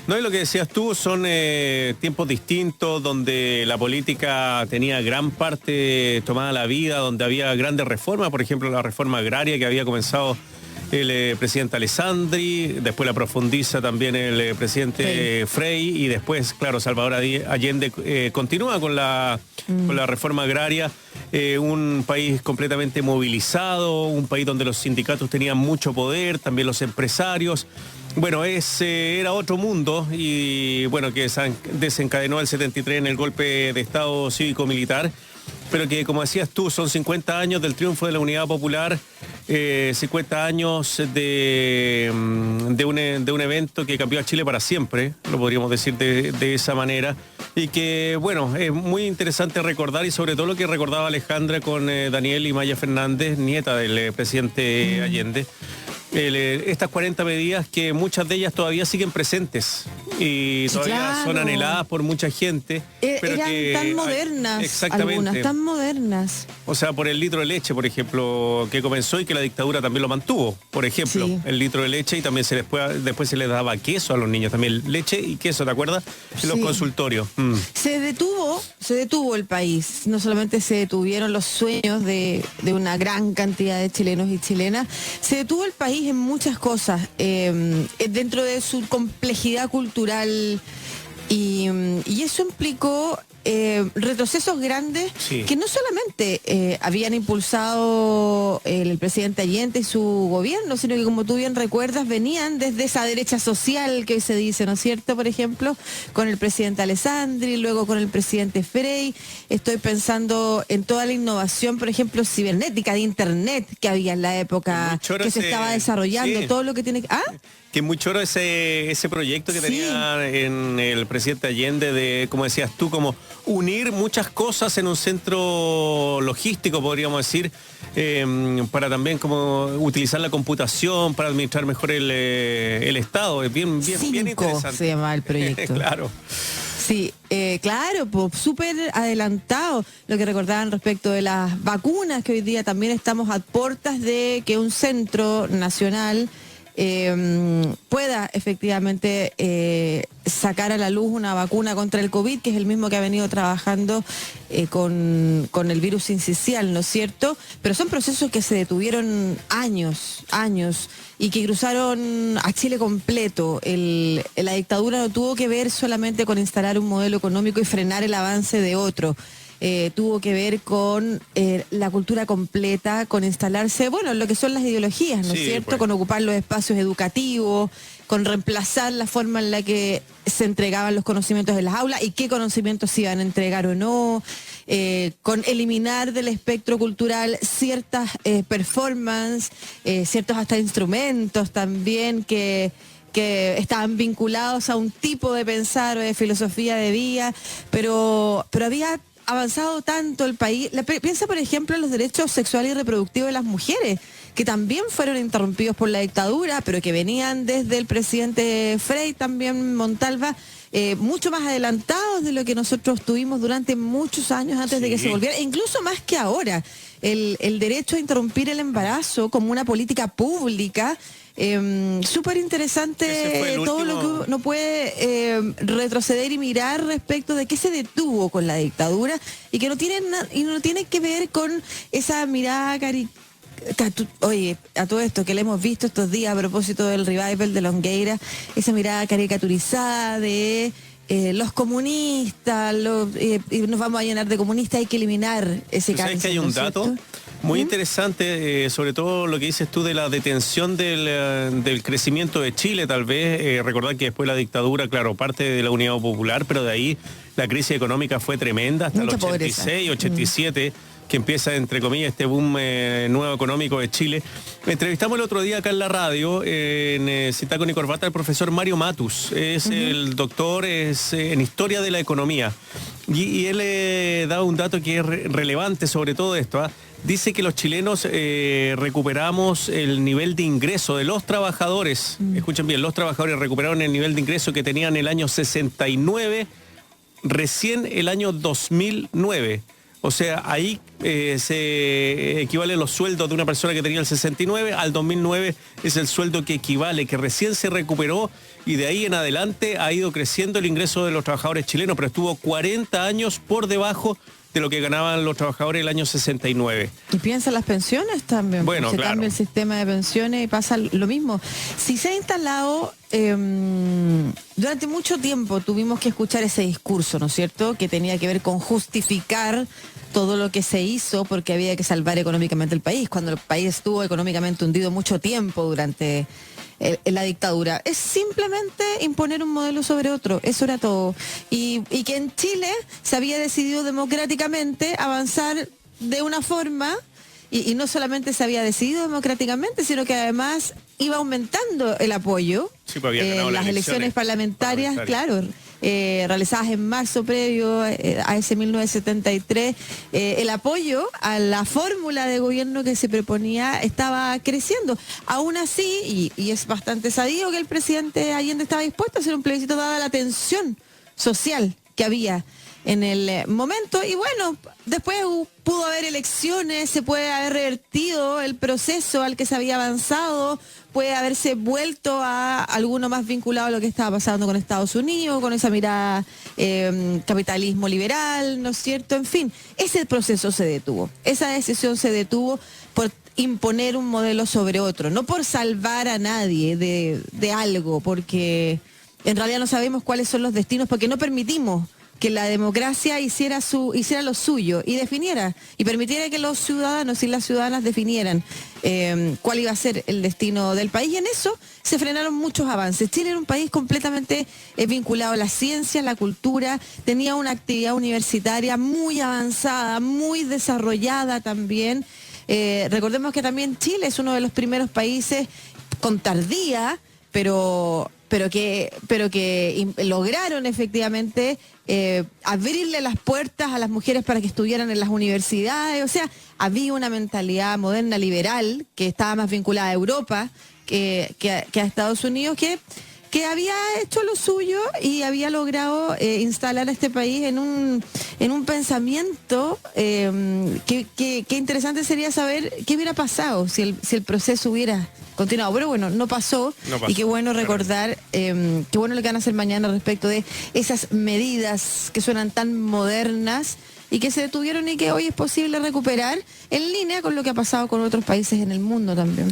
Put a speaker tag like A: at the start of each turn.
A: No, y lo que decías tú son tiempos distintos donde la política tenía gran parte tomada la vida, donde había grandes reformas, por ejemplo la reforma agraria que había comenzado el presidente Alessandri, después la profundiza también el presidente Frei y después, claro, Salvador Allende continúa con la reforma agraria. Un país completamente movilizado, un país donde los sindicatos tenían mucho poder, también los empresarios. Bueno, era otro mundo y bueno, que desencadenó el 73 en el golpe de Estado cívico-militar, pero que, como decías tú, son 50 años del triunfo de la Unidad Popular, 50 años de un evento que cambió a Chile para siempre, lo podríamos decir de esa manera, y que, bueno, es muy interesante recordar, y sobre todo lo que recordaba Alejandra con Daniel y Maya Fernández, nieta del presidente Allende. Estas 40 medidas que muchas de ellas todavía siguen presentes y todavía son anheladas por mucha gente.
B: Pero eran tan modernas,
A: exactamente.
B: Algunas tan modernas.
A: O sea, por el litro de leche, por ejemplo, que comenzó y que la dictadura también lo mantuvo. Por ejemplo, el litro de leche, y también después se les daba queso a los niños, también leche y queso, ¿te acuerdas? En los consultorios.
B: Se detuvo el país. No solamente se detuvieron los sueños de una gran cantidad de chilenos y chilenas, se detuvo el país en muchas cosas, dentro de su complejidad cultural, y eso implicó retrocesos grandes que no solamente habían impulsado el presidente Allende y su gobierno, sino que, como tú bien recuerdas, venían desde esa derecha social que hoy se dice, ¿no es cierto? Por ejemplo, con el presidente Alessandri, luego con el presidente Frei. Estoy pensando en toda la innovación, por ejemplo, cibernética, de internet que había en la época, que se estaba desarrollando, todo lo que tiene que...
A: Que muy choro ese proyecto que tenía en el presidente Allende de, como decías tú, como unir muchas cosas en un centro logístico, podríamos decir, para también como utilizar la computación para administrar mejor el Estado. Es bien interesante.
B: Se llama el proyecto.
A: Claro.
B: Sí, claro, pues súper adelantado lo que recordaban respecto de las vacunas, que hoy día también estamos a puertas de que un centro nacional pueda efectivamente sacar a la luz una vacuna contra el COVID, que es el mismo que ha venido trabajando con el virus sincicial, ¿no es cierto? Pero son procesos que se detuvieron años, y que cruzaron a Chile completo. La dictadura no tuvo que ver solamente con instalar un modelo económico y frenar el avance de otro. Tuvo que ver con la cultura completa, con instalarse, bueno, lo que son las ideologías, ¿no es cierto? Pues. Con ocupar los espacios educativos, con reemplazar la forma en la que se entregaban los conocimientos en las aulas y qué conocimientos se iban a entregar o no, con eliminar del espectro cultural ciertas performances, ciertos hasta instrumentos también que estaban vinculados a un tipo de pensar o de filosofía de vida, pero había avanzado tanto el país. Piensa, por ejemplo, en los derechos sexuales y reproductivos de las mujeres, que también fueron interrumpidos por la dictadura, pero que venían desde el presidente Frei, también Montalva, mucho más adelantados de lo que nosotros tuvimos durante muchos años antes de que se volviera, incluso más que ahora. El derecho a interrumpir el embarazo como una política pública, súper interesante, todo lo que uno puede retroceder y mirar respecto de qué se detuvo con la dictadura, y que no tiene que ver con esa mirada oye, a todo esto que le hemos visto estos días a propósito del revival de Longueira, esa mirada caricaturizada de los comunistas, y nos vamos a llenar de comunistas, hay que eliminar ese cáncer.
A: ¿Sabes que hay un dato muy interesante, sobre todo lo que dices tú de la detención del crecimiento de Chile, tal vez? Recordar que después de la dictadura, claro, parte de la Unidad Popular, pero de ahí la crisis económica fue tremenda hasta el 86, 87, que empieza, entre comillas, este boom nuevo económico de Chile. Entrevistamos el otro día acá en la radio, en Cita con y Corbata, al profesor Mario Matus. Es el doctor en Historia de la Economía. Y él daba un dato que es relevante sobre todo esto. Dice que los chilenos recuperamos el nivel de ingreso de los trabajadores. Escuchen bien, los trabajadores recuperaron el nivel de ingreso que tenían el año 69, recién el año 2009. O sea, ahí se equivalen los sueldos de una persona que tenía el 69 al 2009, es el sueldo que equivale, que recién se recuperó, y de ahí en adelante ha ido creciendo el ingreso de los trabajadores chilenos, pero estuvo 40 años por debajo de lo que ganaban los trabajadores el año 69.
B: Y piensa las pensiones también.
A: Bueno,
B: se
A: claro.
B: cambia el sistema de pensiones y pasa lo mismo. Si se ha instalado, durante mucho tiempo tuvimos que escuchar ese discurso, ¿no es cierto?, que tenía que ver con justificar todo lo que se hizo porque había que salvar económicamente el país, cuando el país estuvo económicamente hundido mucho tiempo durante la dictadura. Es simplemente imponer un modelo sobre otro, eso era todo. Y que en Chile se había decidido democráticamente avanzar de una forma, y no solamente se había decidido democráticamente, sino que además iba aumentando el apoyo.
A: Sí, pues había ganado
B: las elecciones parlamentarias, claro, realizadas en marzo previo a ese 1973, el apoyo a la fórmula de gobierno que se proponía estaba creciendo. Aún así, y es bastante sabido que el presidente Allende estaba dispuesto a hacer un plebiscito dada la tensión social que había en el momento, y bueno, después pudo haber elecciones, se puede haber revertido el proceso al que se había avanzado, puede haberse vuelto a alguno más vinculado a lo que estaba pasando con Estados Unidos, con esa mirada capitalismo liberal, ¿no es cierto? En fin, ese proceso se detuvo, esa decisión se detuvo por imponer un modelo sobre otro, no por salvar a nadie de algo, porque en realidad no sabemos cuáles son los destinos, porque no permitimos que la democracia hiciera lo suyo y definiera y permitiera que los ciudadanos y las ciudadanas definieran cuál iba a ser el destino del país, y en eso se frenaron muchos avances. Chile era un país completamente vinculado a la ciencia, a la cultura, tenía una actividad universitaria muy avanzada, muy desarrollada también. Recordemos que también Chile es uno de los primeros países con tardía, pero que lograron efectivamente abrirle las puertas a las mujeres para que estuvieran en las universidades. O sea, había una mentalidad moderna liberal que estaba más vinculada a Europa que a Estados Unidos, que había hecho lo suyo y había logrado instalar a este país en un pensamiento que interesante sería saber qué hubiera pasado si el proceso hubiera continuado. Pero bueno, no pasó, y qué bueno recordar, qué bueno lo que van a hacer mañana respecto de esas medidas que suenan tan modernas y que se detuvieron y que hoy es posible recuperar en línea con lo que ha pasado con otros países en el mundo también.